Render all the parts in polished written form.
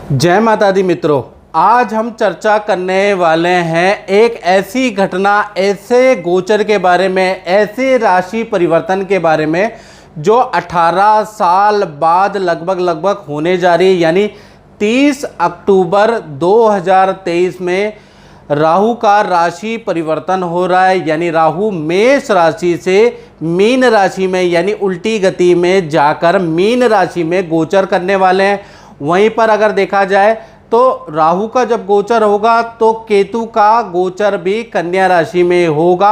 जय माता दी मित्रों, आज हम चर्चा करने वाले हैं एक ऐसी घटना, ऐसे गोचर के बारे में, ऐसे राशि परिवर्तन के बारे में जो 18 साल बाद लगभग होने जा रही है। यानी 30 अक्टूबर 2023 में राहु का राशि परिवर्तन हो रहा है। यानी राहु मेष राशि से मीन राशि में यानी उल्टी गति में जाकर मीन राशि में गोचर करने वाले हैं। वहीं पर अगर देखा जाए तो राहु का जब गोचर होगा तो केतु का गोचर भी कन्या राशि में होगा।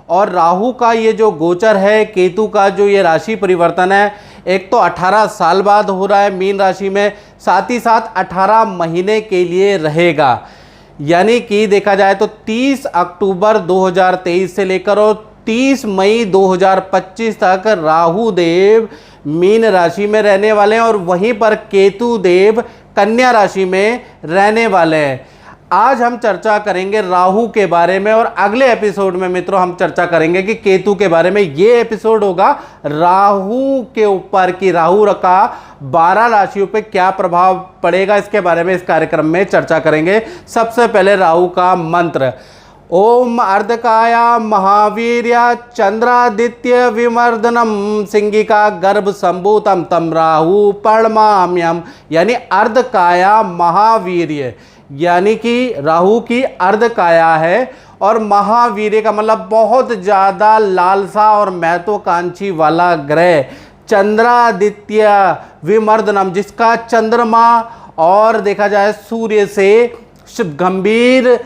और राहु का ये जो गोचर है, केतु का जो ये राशि परिवर्तन है, एक तो 18 साल बाद हो रहा है मीन राशि में, साथ ही साथ 18 महीने के लिए रहेगा। यानी कि देखा जाए तो 30 अक्टूबर 2023 से लेकर और 30 मई 2025 तक राहु देव मीन राशि में रहने वाले हैं और वहीं पर केतु देव कन्या राशि में रहने वाले हैं। आज हम चर्चा करेंगे राहु के बारे में और अगले एपिसोड में मित्रों हम चर्चा करेंगे कि केतु के बारे में। ये एपिसोड होगा राहु के ऊपर कि राहु का 12 राशियों पे क्या प्रभाव पड़ेगा, इसके बारे में इस कार्यक्रम में चर्चा करेंगे। सबसे पहले राहु का मंत्र, ओम अर्धकाया महावीर्या चंद्रादित्य विमर्दनम सिंगिका गर्भ संभूतम तम राहु पर्णमाम्यम। यानी अर्धकाया महावीर्य, यानी कि राहु की अर्धकाया है और महावीर्य का मतलब बहुत ज़्यादा लालसा और महत्वाकांक्षी वाला ग्रह। चंद्रादित्य विमर्दनम, जिसका चंद्रमा और देखा जाए सूर्य से गंभीर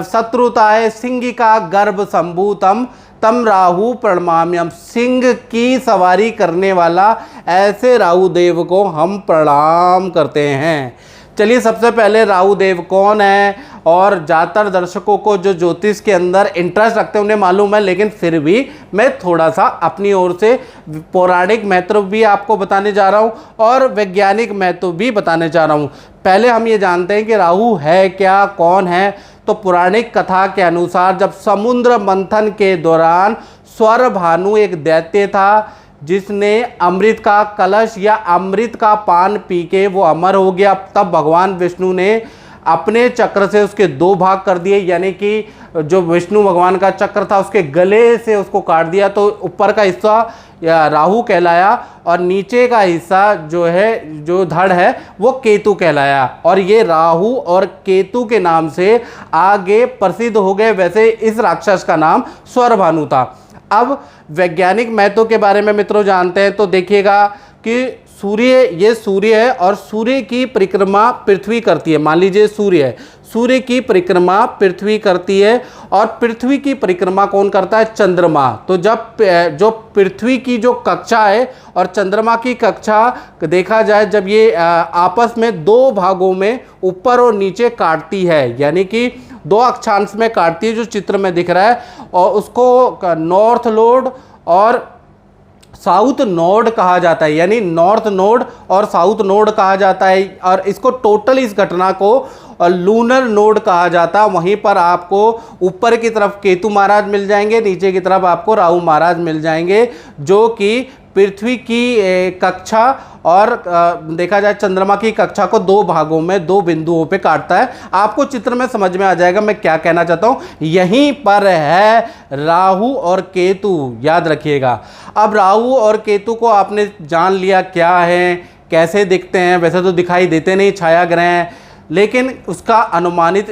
शत्रुता है। सिंगिका गर्भ संभूतम तम राहु प्रणमाम्यम, सिंह की सवारी करने वाला ऐसे राहु देव को हम प्रणाम करते हैं। चलिए, सबसे पहले राहु देव कौन है, और ज़्यादातर दर्शकों को जो ज्योतिष के अंदर इंटरेस्ट रखते हैं उन्हें मालूम है, लेकिन फिर भी मैं थोड़ा सा अपनी ओर से पौराणिक महत्व भी आपको बताने जा रहा हूँ और वैज्ञानिक महत्व भी बताने जा रहा हूँ। पहले हम ये जानते हैं कि राहु है क्या, कौन है। तो पौराणिक कथा के अनुसार जब समुद्र मंथन के दौरान स्वर भानु एक दैत्य था जिसने अमृत का कलश या अमृत का पान पी के वो अमर हो गया, तब भगवान विष्णु ने अपने चक्र से उसके 2 भाग कर दिए। यानी कि जो विष्णु भगवान का चक्र था उसके गले से उसको काट दिया, तो ऊपर का हिस्सा या राहु कहलाया और नीचे का हिस्सा जो है, जो धड़ है, वो केतु कहलाया। और ये राहु और केतु के नाम से आगे प्रसिद्ध हो गए। वैसे इस राक्षस का नाम स्वरभानु था। अब वैज्ञानिक महत्व के बारे में मित्रों जानते हैं तो देखिएगा कि सूर्य, ये सूर्य है और सूर्य की परिक्रमा पृथ्वी करती है। मान लीजिए सूर्य है, सूर्य की परिक्रमा पृथ्वी करती है और पृथ्वी की परिक्रमा कौन करता है, चंद्रमा। तो जब जो पृथ्वी की जो कक्षा है और चंद्रमा की कक्षा देखा जाए, जब ये आपस में 2 भागों में ऊपर और नीचे काटती है, यानी कि 2 अक्षांश में काटती है, जो चित्र में दिख रहा है, और उसको नॉर्थ नोड और साउथ नोड कहा जाता है। यानी नॉर्थ नोड और साउथ नोड कहा जाता है और इसको टोटल इस घटना को लूनर नोड कहा जाता है। वहीं पर आपको ऊपर की तरफ केतु महाराज मिल जाएंगे, नीचे की तरफ आपको राहु महाराज मिल जाएंगे, जो कि पृथ्वी की कक्षा और देखा जाए चंद्रमा की कक्षा को 2 भागों में 2 बिंदुओं पे काटता है। आपको चित्र में समझ में आ जाएगा मैं क्या कहना चाहता हूँ। यहीं पर है राहु और केतु, याद रखिएगा। अब राहु और केतु को आपने जान लिया क्या है, कैसे दिखते हैं। वैसे तो दिखाई देते नहीं, छाया ग्रह हैं, लेकिन उसका अनुमानित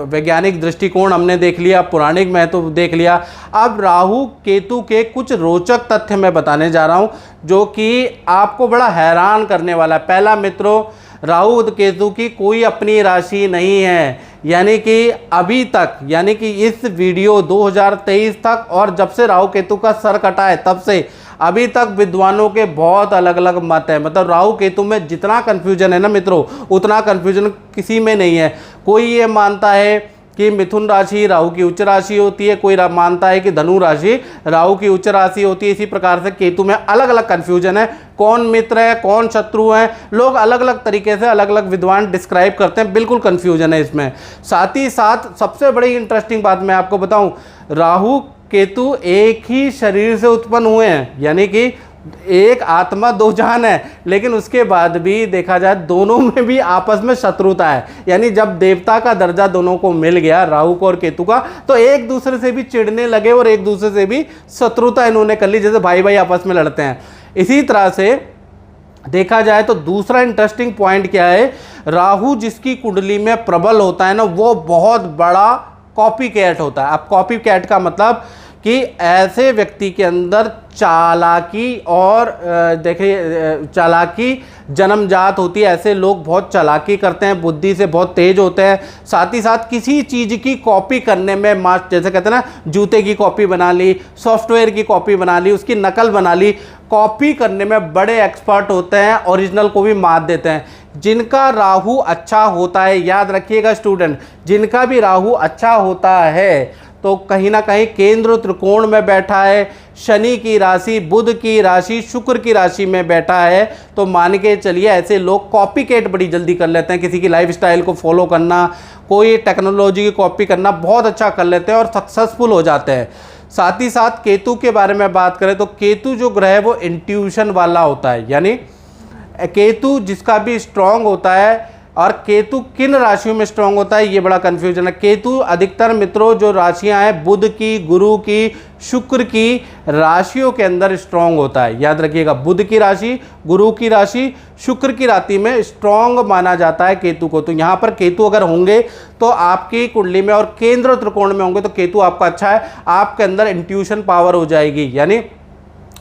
वैज्ञानिक दृष्टिकोण हमने देख लिया, पौराणिक महत्व देख लिया। अब राहु केतु के कुछ रोचक तथ्य मैं बताने जा रहा हूं जो कि आपको बड़ा हैरान करने वाला है। पहला मित्रों, राहु केतु की कोई अपनी राशि नहीं है। यानी कि अभी तक, यानी कि इस वीडियो 2023 तक और जब से राहु केतु का सर कटा है तब से अभी तक विद्वानों के बहुत अलग अलग मत है। मतलब राहु केतु में जितना कन्फ्यूजन है ना मित्रों, उतना कन्फ्यूजन किसी में नहीं है। कोई ये मानता है कि मिथुन राशि राहु की उच्च राशि होती है, कोई मानता है कि धनु राशि राहु की उच्च राशि होती है। इसी प्रकार से केतु में अलग अलग कन्फ्यूजन है, कौन मित्र है कौन शत्रु है, लोग अलग अलग तरीके से अलग अलग विद्वान डिस्क्राइब करते हैं, बिल्कुल कन्फ्यूजन है इसमें। साथ ही साथ सबसे बड़ी इंटरेस्टिंग बात मैं आपको बताऊं, राहु केतु एक ही शरीर से उत्पन्न हुए हैं। यानी कि एक आत्मा दो जान है, लेकिन उसके बाद भी देखा जाए दोनों में भी आपस में शत्रुता है। यानी जब देवता का दर्जा दोनों को मिल गया, राहु को और केतु का, तो एक दूसरे से भी चिढ़ने लगे और एक दूसरे से भी शत्रुता इन्होंने कर ली, जैसे भाई भाई आपस में लड़ते हैं। इसी तरह से देखा जाए तो दूसरा इंटरेस्टिंग पॉइंट क्या है, राहु जिसकी कुंडली में प्रबल होता है ना, वो बहुत बड़ा कॉपी कैट होता है। अब कॉपी कैट का मतलब कि ऐसे व्यक्ति के अंदर चालाकी और देखिए चालाकी जन्मजात होती है। ऐसे लोग बहुत चालाकी करते हैं, बुद्धि से बहुत तेज होते हैं, साथ ही साथ किसी चीज़ की कॉपी करने में मास्टर, जैसे कहते हैं ना, जूते की कॉपी बना ली, सॉफ्टवेयर की कॉपी बना ली, उसकी नकल बना ली, कॉपी करने में बड़े एक्सपर्ट होते हैं, ओरिजिनल को भी मात देते हैं। जिनका राहु अच्छा होता है, याद रखिएगा स्टूडेंट, जिनका भी राहु अच्छा होता है तो कहीं ना कहीं केंद्र त्रिकोण में बैठा है, शनि की राशि, बुध की राशि, शुक्र की राशि में बैठा है, तो मान के चलिए ऐसे लोग कॉपी कैट बड़ी जल्दी कर लेते हैं। किसी की लाइफस्टाइल को फॉलो करना, कोई टेक्नोलॉजी की कॉपी करना बहुत अच्छा कर लेते हैं और सक्सेसफुल हो जाते हैं। साथ ही साथ केतु के बारे में बात करें तो केतु जो ग्रह है वो इंट्यूशन वाला होता है। यानी केतु जिसका भी स्ट्रांग होता है, और केतु किन राशियों में स्ट्रांग होता है ये बड़ा कंफ्यूजन है। केतु अधिकतर मित्रों जो राशियां हैं बुध की, गुरु की, शुक्र की राशियों के अंदर स्ट्रांग होता है। याद रखिएगा, बुध की राशि, गुरु की राशि, शुक्र की राशि में स्ट्रांग माना जाता है केतु को। तो यहाँ पर केतु अगर होंगे तो आपकी कुंडली में और केंद्र त्रिकोण में होंगे तो केतु आपका अच्छा है, आपके अंदर इंट्यूशन पावर हो जाएगी। यानी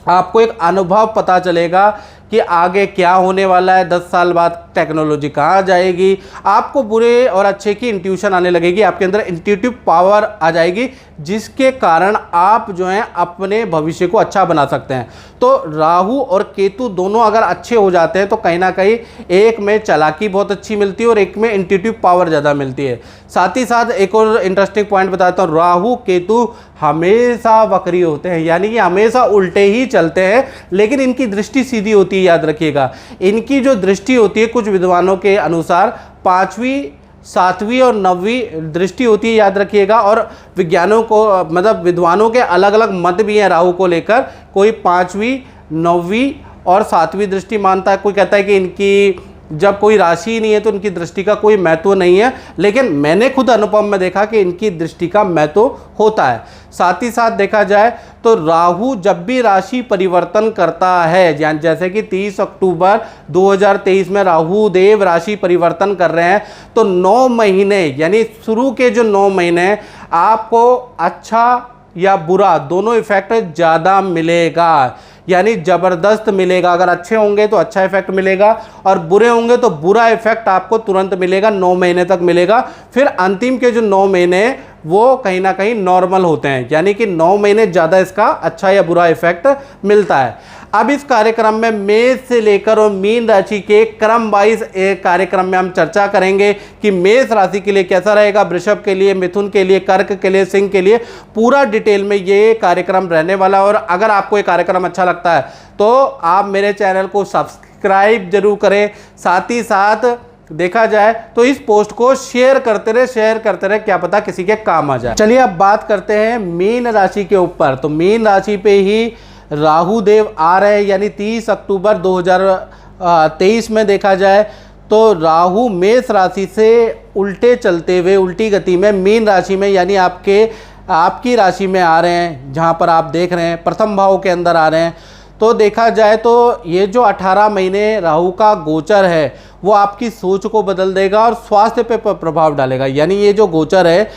आपको एक अनुभव पता चलेगा कि आगे क्या होने वाला है, 10 साल बाद टेक्नोलॉजी कहाँ जाएगी, आपको बुरे और अच्छे की इंट्यूशन आने लगेगी, आपके अंदर इंट्यूटिव पावर आ जाएगी, जिसके कारण आप जो हैं अपने भविष्य को अच्छा बना सकते हैं। तो राहु और केतु दोनों अगर अच्छे हो जाते हैं तो कहीं ना कहीं एक में चालाकी बहुत अच्छी मिलती है और एक में इंट्यूटिव पावर ज़्यादा मिलती है। साथ ही साथ एक और इंटरेस्टिंग पॉइंट बताता हूँ, राहु केतु हमेशा वक्री होते हैं, यानी कि हमेशा उल्टे ही चलते हैं, लेकिन इनकी दृष्टि सीधी होती है। याद रखिएगा, इनकी जो दृष्टि होती है कुछ विद्वानों के अनुसार 5वीं, 7वीं और 9वीं दृष्टि होती है। याद रखिएगा, और विज्ञानों को मतलब विद्वानों के अलग अलग मत भी हैं राहु को लेकर। कोई 5वीं, 9वीं और 7वीं दृष्टि मानता है, कोई कहता है कि इनकी जब कोई राशि ही नहीं है तो इनकी दृष्टि का कोई महत्व नहीं है, लेकिन मैंने खुद अनुभव में देखा कि इनकी दृष्टि का महत्व होता है। साथ ही साथ देखा जाए तो राहु जब भी राशि परिवर्तन करता है, जैसे कि 30 अक्टूबर 2023 में राहु देव राशि परिवर्तन कर रहे हैं, तो 9 महीने यानी शुरू के जो 9 महीने आपको अच्छा या बुरा दोनों इफेक्ट ज़्यादा मिलेगा, यानी ज़बरदस्त मिलेगा। अगर अच्छे होंगे तो अच्छा इफेक्ट मिलेगा और बुरे होंगे तो बुरा इफेक्ट आपको तुरंत मिलेगा, 9 महीने तक मिलेगा। फिर अंतिम के जो 9 महीने वो कहीं ना कहीं नॉर्मल होते हैं, यानी कि 9 महीने ज़्यादा इसका अच्छा या बुरा इफेक्ट मिलता है। अब इस कार्यक्रम में मेष से लेकर और मीन राशि के क्रम वाइज एक कार्यक्रम में हम चर्चा करेंगे कि मेष राशि के लिए कैसा रहेगा, वृषभ के लिए, मिथुन के लिए, कर्क के लिए, सिंह के लिए, पूरा डिटेल में ये कार्यक्रम रहने वाला है। और अगर आपको ये कार्यक्रम अच्छा लगता है तो आप मेरे चैनल को सब्सक्राइब जरूर करें, साथ ही साथ देखा जाए तो इस पोस्ट को शेयर करते रहे, क्या पता किसी के काम आ जाए। चलिए अब बात करते हैं मीन राशि के ऊपर। तो मीन राशि पे ही राहु देव आ रहे हैं, यानी 30 अक्टूबर 2023 में देखा जाए तो राहु मेष राशि से उल्टे चलते हुए उल्टी गति में मीन राशि में, यानी आपकी राशि में आ रहे हैं, जहां पर आप देख रहे हैं प्रथम भाव के अंदर आ रहे हैं। तो देखा जाए तो ये जो 18 महीने राहु का गोचर है वो आपकी सोच को बदल देगा और स्वास्थ्य पे प्रभाव डालेगा। यानी ये जो गोचर है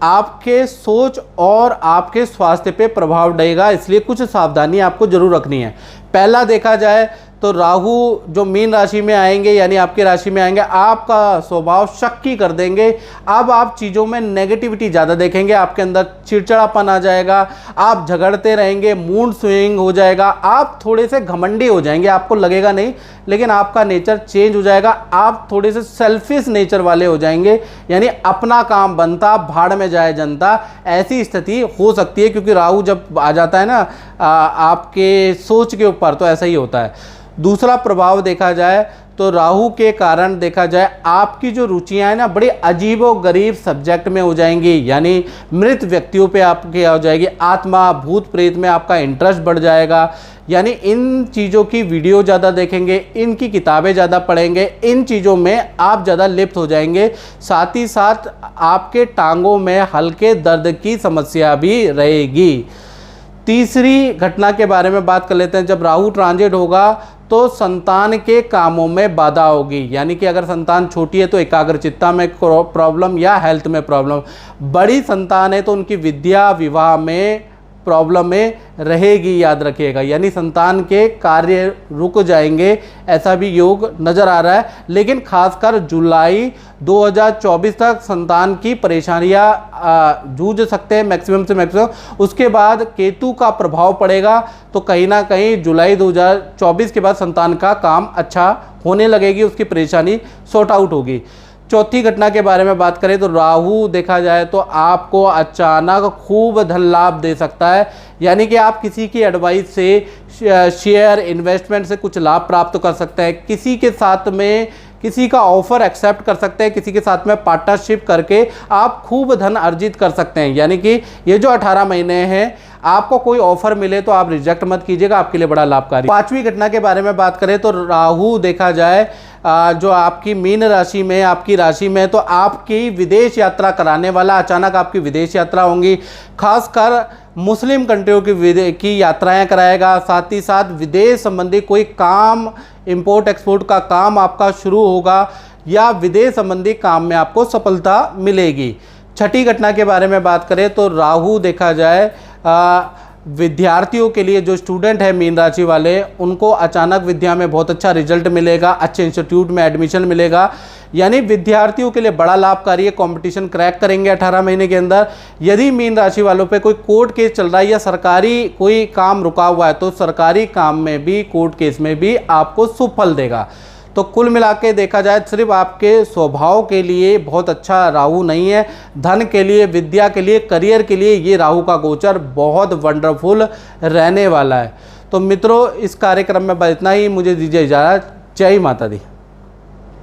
आपके सोच और आपके स्वास्थ्य पे प्रभाव डालेगा, इसलिए कुछ सावधानी आपको जरूर रखनी है। पहला देखा जाए तो राहु जो मीन राशि में आएंगे, यानी आपकी राशि में आएंगे, आपका स्वभाव शक्की कर देंगे। अब आप चीज़ों में नेगेटिविटी ज़्यादा देखेंगे, आपके अंदर चिड़चिड़ापन आ जाएगा, आप झगड़ते रहेंगे, मूड स्विंग हो जाएगा, आप थोड़े से घमंडी हो जाएंगे, आपको लगेगा नहीं, लेकिन आपका नेचर चेंज हो जाएगा, आप थोड़े से सेल्फिश नेचर वाले हो जाएंगे, यानी अपना काम बनता भाड़ में जाए जनता, ऐसी स्थिति हो सकती है। क्योंकि राहु जब आ जाता है ना आपके सोच के ऊपर तो ऐसा ही होता है। दूसरा प्रभाव देखा जाए तो राहु के कारण देखा जाए आपकी जो रुचियां हैं ना बड़ी अजीबो गरीब सब्जेक्ट में हो जाएंगी, यानी मृत व्यक्तियों पे आपकी हो जाएगी, आत्मा भूत प्रेत में आपका इंटरेस्ट बढ़ जाएगा, यानी इन चीज़ों की वीडियो ज़्यादा देखेंगे, इनकी किताबें ज़्यादा पढ़ेंगे, इन चीज़ों में आप ज़्यादा लिप्त हो जाएंगे। साथ ही साथ आपके टांगों में हल्के दर्द की समस्या भी रहेगी। तीसरी घटना के बारे में बात कर लेते हैं। जब राहु ट्रांजिट होगा तो संतान के कामों में बाधा होगी, यानी कि अगर संतान छोटी है तो एकाग्रचित्ता में प्रॉब्लम या हेल्थ में प्रॉब्लम, बड़ी संतान है तो उनकी विद्या विवाह में प्रॉब्लम में रहेगी, याद रखिएगा। यानी संतान के कार्य रुक जाएंगे, ऐसा भी योग नज़र आ रहा है। लेकिन खासकर जुलाई 2024 तक संतान की परेशानियां जूझ सकते हैं मैक्सिमम से मैक्सिमम। उसके बाद केतु का प्रभाव पड़ेगा तो कहीं ना कहीं जुलाई 2024 के बाद संतान का काम अच्छा होने लगेगी, उसकी परेशानी सॉर्ट आउट होगी। चौथी घटना के बारे में बात करें तो राहु देखा जाए तो आपको अचानक खूब धन लाभ दे सकता है, यानी कि आप किसी की एडवाइस से शेयर इन्वेस्टमेंट से कुछ लाभ प्राप्त कर सकते हैं, किसी के साथ में किसी का ऑफर एक्सेप्ट कर सकते हैं, किसी के साथ में पार्टनरशिप करके आप खूब धन अर्जित कर सकते हैं। यानी कि ये जो 18 महीने हैं आपको कोई ऑफर मिले तो आप रिजेक्ट मत कीजिएगा, आपके लिए बड़ा लाभकारी। पांचवी घटना के बारे में बात करें तो राहु देखा जाए जो आपकी मीन राशि में, आपकी राशि में, तो आपकी विदेश यात्रा कराने वाला, अचानक आपकी विदेश यात्रा होंगी। खासकर मुस्लिम कंट्रियों की यात्राएं कराएगा। साथ ही साथ विदेश संबंधी कोई काम, इंपोर्ट एक्सपोर्ट का काम आपका शुरू होगा या विदेश संबंधी काम में आपको सफलता मिलेगी। छठी घटना के बारे में बात करें तो राहु देखा जाए विद्यार्थियों के लिए, जो स्टूडेंट है मीन राशि वाले, उनको अचानक विद्या में बहुत अच्छा रिजल्ट मिलेगा, अच्छे इंस्टीट्यूट में एडमिशन मिलेगा। यानी विद्यार्थियों के लिए बड़ा लाभकारी है, कंपटीशन क्रैक करेंगे 18 महीने के अंदर। यदि मीन राशि वालों पे कोई कोर्ट केस चल रहा है या सरकारी कोई काम रुका हुआ है तो सरकारी काम में भी, कोर्ट केस में भी आपको शुभ फल देगा। तो कुल मिला के देखा जाए सिर्फ आपके स्वभाव के लिए बहुत अच्छा राहु नहीं है, धन के लिए, विद्या के लिए, करियर के लिए ये राहु का गोचर बहुत वंडरफुल रहने वाला है। तो मित्रों, इस कार्यक्रम में बस इतना ही। मुझे दीजिए इजाज़त। जय माता दी।